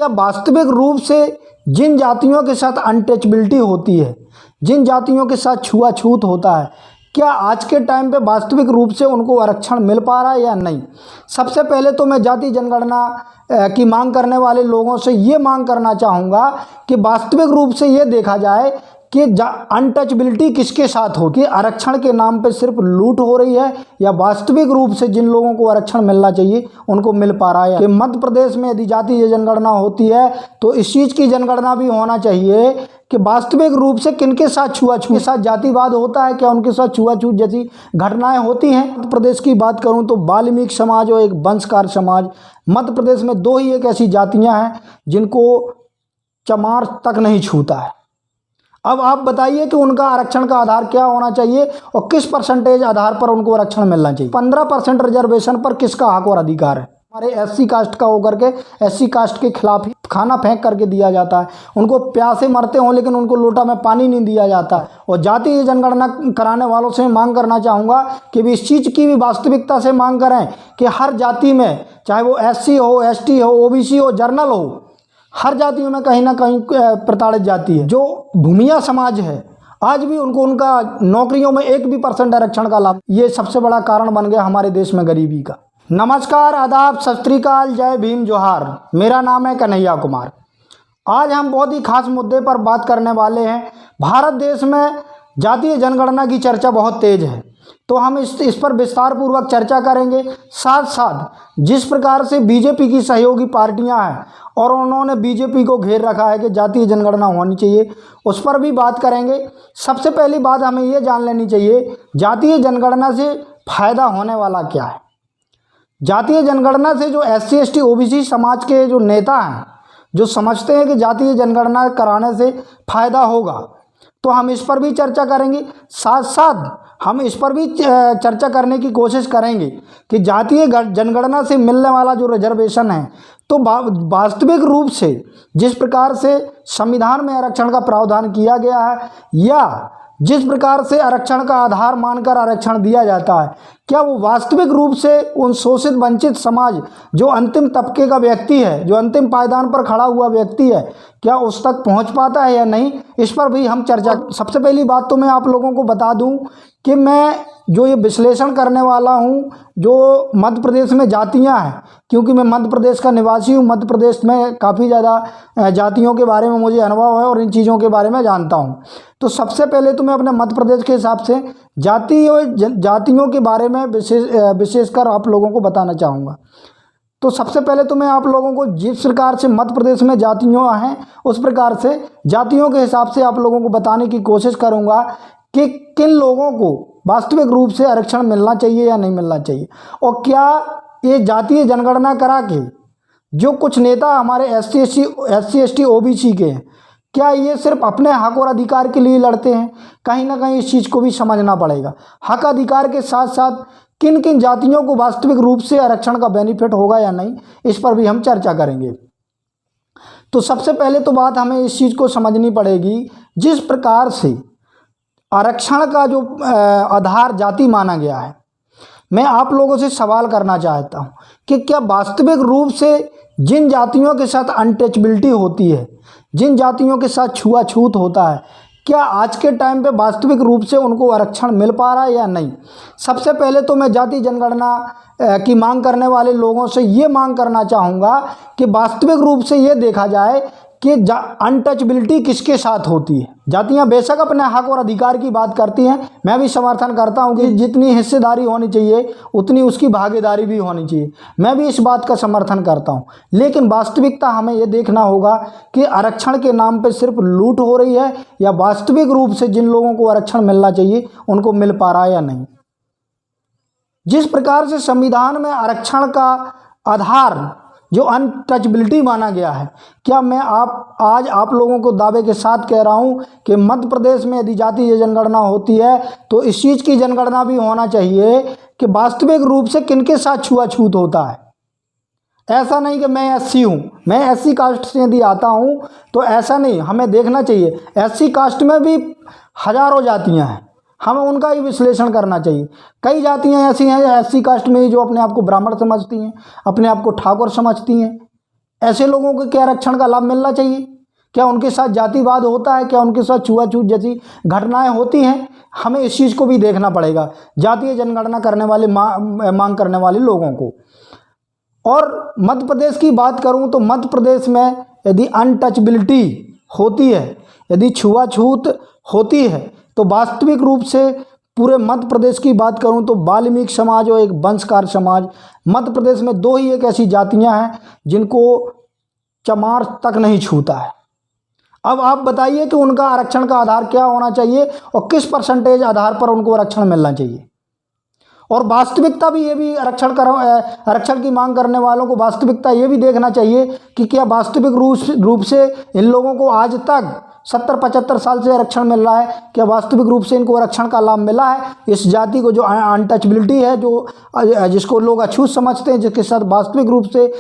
क्या वास्तविक रूप से जिन जातियों के साथ अनटचबिलिटी होती है, जिन जातियों के साथ छुआछूत होता है, क्या आज के टाइम पे वास्तविक रूप से उनको आरक्षण मिल पा रहा है या नहीं। सबसे पहले तो मैं जाति जनगणना की मांग करने वाले लोगों से ये मांग करना चाहूँगा कि वास्तविक रूप से ये देखा जाए कि अनटचबिलिटी किसके साथ हो, कि आरक्षण के नाम पे सिर्फ लूट हो रही है या वास्तविक रूप से जिन लोगों को आरक्षण मिलना चाहिए उनको मिल पा रहा है। कि मध्य प्रदेश में यदि जातीय जनगणना होती है तो इस चीज़ की जनगणना भी होना चाहिए कि वास्तविक रूप से किनके साथ छुआछूत के साथ जातिवाद होता है, क्या उनके साथ छुआछूत जैसी घटनाएं होती हैं। मध्य प्रदेश की बात करूं तो वाल्मीकि समाज और एक वंशकार समाज, मध्य प्रदेश में दो ही एक ऐसी जातियां हैं जिनको चमार तक नहीं छूता है। अब आप बताइए कि उनका आरक्षण का आधार क्या होना चाहिए और किस परसेंटेज आधार पर उनको आरक्षण मिलना चाहिए। 15% रिजर्वेशन पर किसका हक और अधिकार है। हमारे एससी कास्ट का होकर के एससी कास्ट के खिलाफ ही खाना फेंक करके दिया जाता है, उनको प्यासे मरते हों लेकिन उनको लोटा में पानी नहीं दिया जाता। और जातीय जनगणना कराने वालों से मांग करना चाहूँगा कि भी इस चीज़ की भी वास्तविकता से मांग करें कि हर जाति में, चाहे वो एससी हो, एसटी हो, ओबीसी हो, जर्नल हो, हर जातियों में कहीं ना कहीं प्रताड़ित जाति है। जो भूमिया समाज है आज भी उनको उनका नौकरियों में 1 भी % आरक्षण का लाभ, ये सबसे बड़ा कारण बन गया हमारे देश में गरीबी का। नमस्कार, आदाब, सत श्री अकाल, जय भीम, जोहार। मेरा नाम है कन्हैया कुमार। आज हम बहुत ही खास मुद्दे पर बात करने वाले हैं। भारत देश में जातीय जनगणना की चर्चा बहुत तेज है, तो हम इस पर विस्तार पूर्वक चर्चा करेंगे। साथ साथ जिस प्रकार से बीजेपी की सहयोगी पार्टियां हैं और उन्होंने बीजेपी को घेर रखा है कि जातीय जनगणना होनी चाहिए, उस पर भी बात करेंगे। सबसे पहली बात हमें ये जान लेनी चाहिए, जातीय जनगणना से फ़ायदा होने वाला क्या है। जातीय जनगणना से जो SC ST OBC समाज के जो नेता हैं, जो समझते हैं कि जातीय जनगणना कराने से फ़ायदा होगा, तो हम इस पर भी चर्चा करेंगे। साथ साथ हम इस पर भी चर्चा करने की कोशिश करेंगे कि जातीय जनगणना से मिलने वाला जो रिजर्वेशन है, तो वास्तविक रूप से जिस प्रकार से संविधान में आरक्षण का प्रावधान किया गया है या जिस प्रकार से आरक्षण का आधार मानकर आरक्षण दिया जाता है, क्या वो वास्तविक रूप से उन शोषित वंचित समाज, जो अंतिम तबके का व्यक्ति है, जो अंतिम पायदान पर खड़ा हुआ व्यक्ति है, क्या उस तक पहुंच पाता है या नहीं, इस पर भी हम चर्चा। सबसे पहली बात तो मैं आप लोगों को बता दूं कि मैं जो ये विश्लेषण करने वाला हूं, जो मध्य प्रदेश में जातियां हैं, क्योंकि मैं मध्य प्रदेश का निवासी हूं, मध्य प्रदेश में काफ़ी ज़्यादा जातियों के बारे में मुझे अनुभव है और इन चीज़ों के बारे में जानता हूं। तो सबसे पहले तो मैं अपने मध्य प्रदेश के हिसाब से जातियों के बारे में विशेषकर आप लोगों को बताना चाहूँगा। तो सबसे पहले तो मैं आप लोगों को जिस प्रकार से मध्य प्रदेश में जातियाँ हैं, उस प्रकार से जातियों के हिसाब से आप लोगों को बताने की कोशिश करूँगा कि किन लोगों को वास्तविक रूप से आरक्षण मिलना चाहिए या नहीं मिलना चाहिए। और क्या ये जातीय जनगणना करा के जो कुछ नेता हमारे SC ST OBC के हैं, क्या ये सिर्फ अपने हक और अधिकार के लिए लड़ते हैं। कहीं ना कहीं इस चीज़ को भी समझना पड़ेगा। हक अधिकार के साथ साथ किन किन जातियों को वास्तविक रूप से आरक्षण का बेनिफिट होगा या नहीं, इस पर भी हम चर्चा करेंगे। तो सबसे पहले तो बात हमें इस चीज़ को समझनी पड़ेगी, जिस प्रकार से आरक्षण का जो आधार जाति माना गया है, मैं आप लोगों से सवाल करना चाहता हूं कि क्या वास्तविक रूप से जिन जातियों के साथ अनटचबिलिटी होती है, जिन जातियों के साथ छुआछूत होता है, क्या आज के टाइम पे वास्तविक रूप से उनको आरक्षण मिल पा रहा है या नहीं। सबसे पहले तो मैं जाति जनगणना की मांग करने वाले लोगों से ये मांग करना चाहूँगा कि वास्तविक रूप से ये देखा जाए कि अनटचबिलिटी किसके साथ होती है। जातियां बेशक अपने हक और अधिकार की बात करती हैं, मैं भी समर्थन करता हूं कि जितनी हिस्सेदारी होनी चाहिए उतनी उसकी भागीदारी भी होनी चाहिए, मैं भी इस बात का समर्थन करता हूं। लेकिन वास्तविकता हमें ये देखना होगा कि आरक्षण के नाम पे सिर्फ लूट हो रही है या वास्तविक रूप से जिन लोगों को आरक्षण मिलना चाहिए उनको मिल पा रहा है या नहीं। जिस प्रकार से संविधान में आरक्षण का आधार जो अनटचबिलिटी माना गया है, क्या मैं आज आप लोगों को दावे के साथ कह रहा हूं कि मध्य प्रदेश में यदि जातीय जनगणना होती है तो इस चीज़ की जनगणना भी होना चाहिए कि वास्तविक रूप से किनके साथ छुआछूत होता है। ऐसा नहीं कि मैं SC हूँ, मैं SC कास्ट से यदि आता हूँ तो ऐसा नहीं, हमें देखना चाहिए SC कास्ट में भी हज़ारों जातियाँ हैं, हमें उनका ही विश्लेषण करना चाहिए। कई जातियां ऐसी हैं SC कास्ट में जो अपने आप को ब्राह्मण समझती हैं, अपने आप को ठाकुर समझती हैं, ऐसे लोगों को क्या आरक्षण का लाभ मिलना चाहिए? क्या उनके साथ जातिवाद होता है? क्या उनके साथ छुआछूत जैसी घटनाएं होती हैं? हमें इस चीज़ को भी देखना पड़ेगा, जातीय जनगणना करने वाले मांग करने वाले लोगों को। और मध्य प्रदेश की बात करूं तो मध्य प्रदेश में यदि अनटचबिलिटी होती है, यदि छुआछूत होती है, तो वास्तविक रूप से पूरे मध्य प्रदेश की बात करूं तो वाल्मीकि समाज और एक वंशकार समाज, मध्य प्रदेश में दो ही एक ऐसी जातियां हैं जिनको चमार तक नहीं छूता है। अब आप बताइए कि उनका आरक्षण का आधार क्या होना चाहिए और किस परसेंटेज आधार पर उनको आरक्षण मिलना चाहिए। और वास्तविकता भी ये भी आरक्षण की मांग करने वालों को वास्तविकता ये भी देखना चाहिए कि क्या वास्तविक रूप से इन लोगों को आज तक 70-75 साल से आरक्षण मिल रहा है, क्या वास्तविक रूप से इनको आरक्षण का लाभ मिला है? इस जाति को जो अनटचबिलिटी है, जो जिसको लोग अछूत समझते हैं, जिसके साथ वास्तविक रूप से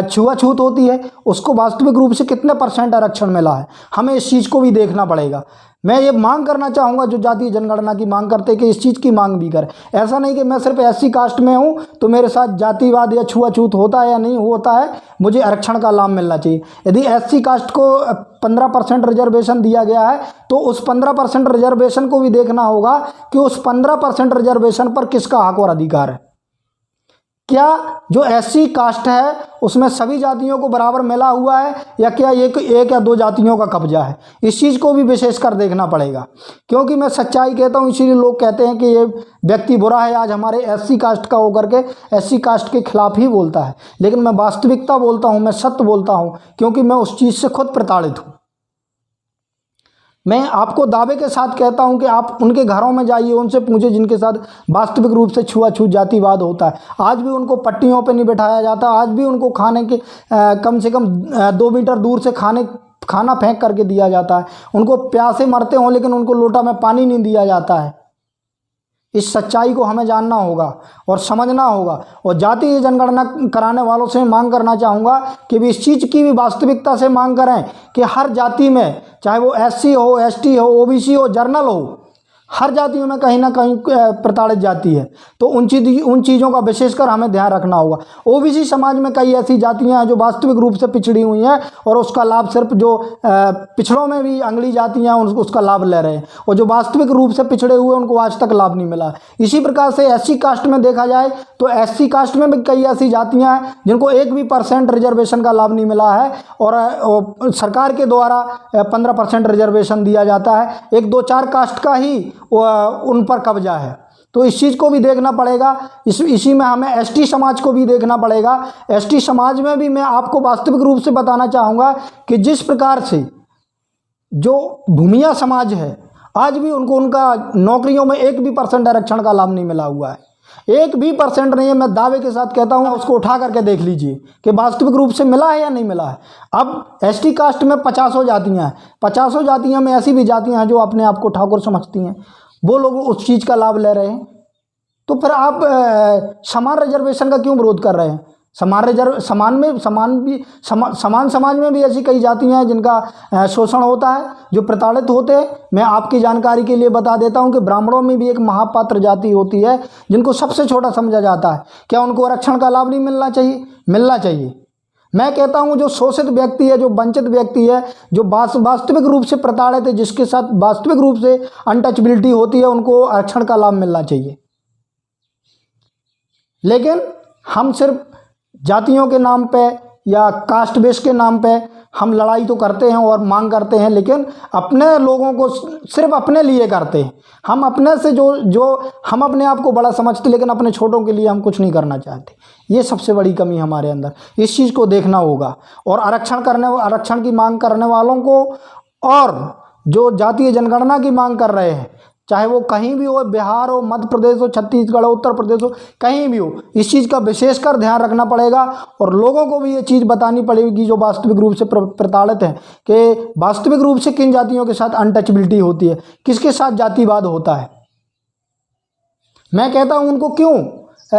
छुआछूत होती है, उसको वास्तविक रूप से कितने % आरक्षण मिला है? हमें इस चीज़ को भी देखना पड़ेगा। मैं ये मांग करना चाहूँगा जो जातीय जनगणना की मांग करते हैं कि इस चीज़ की मांग भी करें। ऐसा नहीं कि मैं सिर्फ SC कास्ट में हूँ तो मेरे साथ जातिवाद या छुआछूत होता है या नहीं होता है, मुझे आरक्षण का लाभ मिलना चाहिए। यदि SC कास्ट को 15% रिजर्वेशन दिया गया है तो उस 15% रिजर्वेशन को भी देखना होगा कि उस 15% रिजर्वेशन पर किसका हक और अधिकार है। क्या जो SC कास्ट है उसमें सभी जातियों को बराबर मिला हुआ है या क्या एक या दो जातियों का कब्जा है? इस चीज़ को भी विशेषकर देखना पड़ेगा, क्योंकि मैं सच्चाई कहता हूँ, इसीलिए लोग कहते हैं कि ये व्यक्ति बुरा है, आज हमारे SC कास्ट का होकर के SC कास्ट के खिलाफ ही बोलता है। लेकिन मैं वास्तविकता बोलता हूँ, मैं सत्य बोलता हूँ, क्योंकि मैं उस चीज़ से खुद प्रताड़ित हूँ। मैं आपको दावे के साथ कहता हूं कि आप उनके घरों में जाइए, उनसे पूछिए जिनके साथ वास्तविक रूप से छुआछूत जातिवाद होता है। आज भी उनको पट्टियों पे नहीं बिठाया जाता, आज भी उनको खाने के कम से कम 2 मीटर दूर से खाना फेंक करके दिया जाता है। उनको प्यासे मरते हों लेकिन उनको लोटा में पानी नहीं दिया जाता है। इस सच्चाई को हमें जानना होगा और समझना होगा। और जातीय जनगणना कराने वालों से मांग करना चाहूँगा कि भी इस चीज़ की भी वास्तविकता से मांग करें कि हर जाति में, चाहे वो SC हो, ST हो, OBC हो, जर्नल हो, हर जातियों में कहीं ना कहीं प्रताड़ित जाती है। तो उन चीज़ों का विशेषकर हमें ध्यान रखना होगा। OBC समाज में कई ऐसी जातियां हैं जो वास्तविक रूप से पिछड़ी हुई हैं और उसका लाभ सिर्फ जो पिछड़ों में भी अंगड़ी जातियां उसका लाभ ले रहे हैं, और जो वास्तविक रूप से पिछड़े हुए उनको आज तक लाभ नहीं मिला। इसी प्रकार से SC कास्ट में देखा जाए तो SC कास्ट में भी कई ऐसी जातियाँ हैं जिनको 1 भी % रिजर्वेशन का लाभ नहीं मिला है और सरकार के द्वारा 15% रिजर्वेशन दिया जाता है। 1, 2, 4 कास्ट का ही उन पर कब्जा है। तो इस चीज़ को भी देखना पड़ेगा। इसी में हमें ST समाज को भी देखना पड़ेगा। ST समाज में भी मैं आपको वास्तविक रूप से बताना चाहूँगा कि जिस प्रकार से जो भूमिया समाज है, आज भी उनको उनका नौकरियों में 1 भी % आरक्षण का लाभ नहीं मिला हुआ है। 1 भी % नहीं है। मैं दावे के साथ कहता हूँ, उसको उठा करके देख लीजिए कि वास्तविक रूप से मिला है या नहीं मिला है। अब ST कास्ट में 50 जातियाँ हैं, 50 जातियों में ऐसी भी जातियाँ हैं जो अपने आप को ठाकुर समझती हैं, वो लोग उस चीज़ का लाभ ले रहे हैं। तो फिर आप समान रिजर्वेशन का क्यों विरोध कर रहे हैं? समान समाज में भी ऐसी कई जातियां हैं जिनका शोषण होता है, जो प्रताड़ित होते हैं। मैं आपकी जानकारी के लिए बता देता हूं कि ब्राह्मणों में भी एक महापात्र जाति होती है जिनको सबसे छोटा समझा जाता है। क्या उनको आरक्षण का लाभ नहीं मिलना चाहिए? मिलना चाहिए। मैं कहता हूं जो शोषित व्यक्ति है, जो वंचित व्यक्ति है, जो वास्तविक रूप से प्रताड़ित है, जिसके साथ वास्तविक रूप से अनटचबिलिटी होती है, उनको आरक्षण का लाभ मिलना चाहिए। लेकिन हम सिर्फ जातियों के नाम पे या कास्ट बेस के नाम पे हम लड़ाई तो करते हैं और मांग करते हैं, लेकिन अपने लोगों को सिर्फ अपने लिए करते हैं। हम अपने से जो हम अपने आप को बड़ा समझते, लेकिन अपने छोटों के लिए हम कुछ नहीं करना चाहते। ये सबसे बड़ी कमी हमारे अंदर। इस चीज़ को देखना होगा। और आरक्षण की मांग करने वालों को और जो जातीय जनगणना की मांग कर रहे हैं, चाहे वो कहीं भी हो, बिहार हो, मध्य प्रदेश हो, छत्तीसगढ़ हो, उत्तर प्रदेश हो, कहीं भी हो, इस चीज़ का विशेषकर ध्यान रखना पड़ेगा। और लोगों को भी ये चीज़ बतानी पड़ेगी जो वास्तविक रूप से प्रताड़ित हैं कि वास्तविक रूप से किन जातियों के साथ अनटचबिलिटी होती है, किसके साथ जातिवाद होता है। मैं कहता हूँ उनको क्यों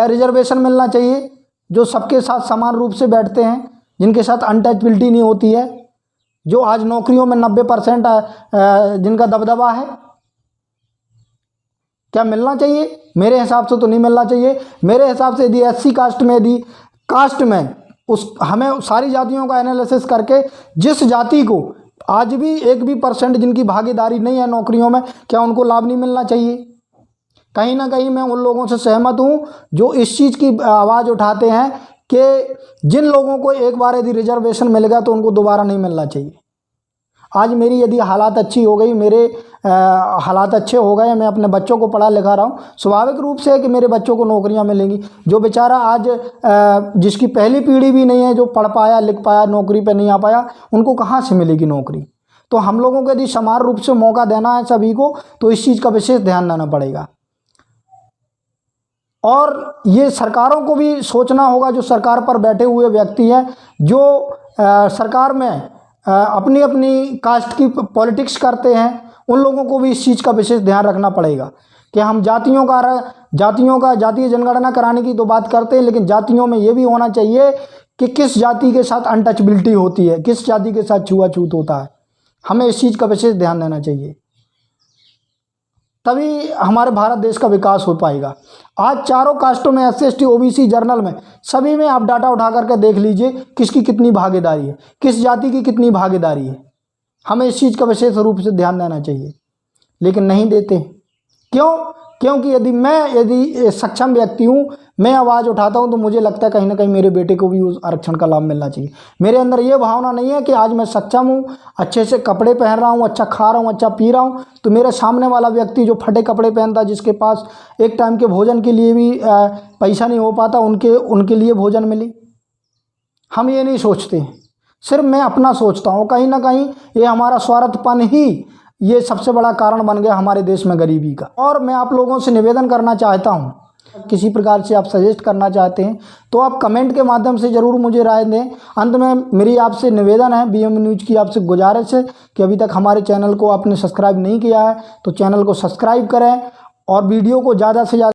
रिजर्वेशन मिलना चाहिए, जो सबके साथ समान रूप से बैठते हैं, जिनके साथ अनटचबिलिटी नहीं होती है, जो आज नौकरियों में 90% जिनका दबदबा है। क्या मिलना चाहिए? मेरे हिसाब से तो नहीं मिलना चाहिए। मेरे हिसाब से यदि SC कास्ट में हमें सारी जातियों का एनालिसिस करके जिस जाति को आज भी 1% जिनकी भागीदारी नहीं है नौकरियों में, क्या उनको लाभ नहीं मिलना चाहिए? कहीं ना कहीं मैं उन लोगों से सहमत हूँ जो इस चीज़ की आवाज़ उठाते हैं कि जिन लोगों को एक बार यदि रिजर्वेशन मिल गया तो उनको दोबारा नहीं मिलना चाहिए। आज मेरी यदि हालात अच्छी हो गई, मेरे हालात अच्छे हो गए, मैं अपने बच्चों को पढ़ा लिखा रहा हूँ, स्वाभाविक रूप से है कि मेरे बच्चों को नौकरियाँ मिलेंगी। जो बेचारा आज जिसकी पहली पीढ़ी भी नहीं है, जो पढ़ पाया लिख पाया नौकरी पे नहीं आ पाया, उनको कहाँ से मिलेगी नौकरी? तो हम लोगों को यदि समान रूप से मौका देना है सभी को, तो इस चीज़ का विशेष ध्यान देना पड़ेगा। और ये सरकारों को भी सोचना होगा, जो सरकार पर बैठे हुए व्यक्ति हैं, जो सरकार में अपनी अपनी कास्ट की पॉलिटिक्स करते हैं, उन लोगों को भी इस चीज़ का विशेष ध्यान रखना पड़ेगा कि हम जातीय जनगणना कराने की तो बात करते हैं, लेकिन जातियों में ये भी होना चाहिए कि किस जाति के साथ अनटचबिलिटी होती है, किस जाति के साथ छुआछूत होता है। हमें इस चीज़ का विशेष ध्यान देना चाहिए, तभी हमारे भारत देश का विकास हो पाएगा। आज चारों कास्टों में SC ST OBC जर्नल में सभी में आप डाटा उठा करके देख लीजिए किसकी कितनी भागीदारी है, किस जाति की कितनी भागीदारी है। हमें इस चीज़ का विशेष रूप से ध्यान देना चाहिए, लेकिन नहीं देते। क्यों? क्योंकि यदि सक्षम व्यक्ति हूँ, मैं आवाज़ उठाता हूँ, तो मुझे लगता है कहीं ना कहीं मेरे बेटे को भी उस आरक्षण का लाभ मिलना चाहिए। मेरे अंदर ये भावना नहीं है कि आज मैं सक्षम हूँ, अच्छे से कपड़े पहन रहा हूँ, अच्छा खा रहा हूँ, अच्छा पी रहा हूँ, तो मेरे सामने वाला व्यक्ति जो फटे कपड़े पहनता, जिसके पास एक टाइम के भोजन के लिए भी पैसा नहीं हो पाता, उनके लिए भोजन मिले। हम ये नहीं सोचते, सिर्फ मैं अपना सोचता हूँ। कहीं ना कहीं ये हमारा स्वार्थपन ही ये सबसे बड़ा कारण बन गया हमारे देश में गरीबी का। और मैं आप लोगों से निवेदन करना चाहता हूँ, किसी प्रकार से आप सजेस्ट करना चाहते हैं तो आप कमेंट के माध्यम से ज़रूर मुझे राय दें। अंत में मेरी आपसे निवेदन है, BM न्यूज़ की आपसे गुजारिश है कि अभी तक हमारे चैनल को आपने सब्सक्राइब नहीं किया है तो चैनल को सब्सक्राइब करें और वीडियो को ज़्यादा से ज़्यादा